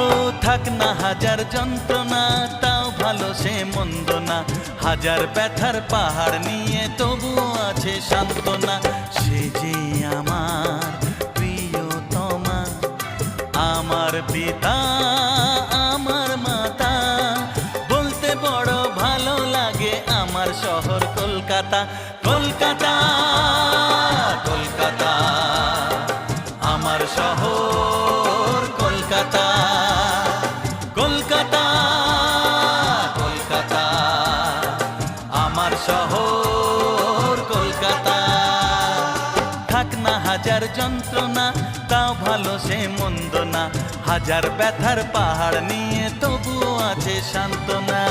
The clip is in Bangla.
ও থাক না হাজার যন্ত্রণা, তাও ভালো সে মন্দ না। হাজার ব্যথার পাহাড় নিয়ে তবুও আছে সান্ত্বনা। সে যে আমার প্রিয়তমা, আমার পিতা, আমার মাতা। বলতে বড় ভালো লাগে আমার শহর কলকাতা। কলকাতা কলকাতা আমার শহর কলকাতা। কলকাতা কলকাতা আমার শহর কলকাতা। থাক না হাজার যন্ত্রণা, তাও ভালো সে মন্দ না। হাজার ব্যথার পাহাড় নিয়ে তবুও আছে সান্ত্বনা।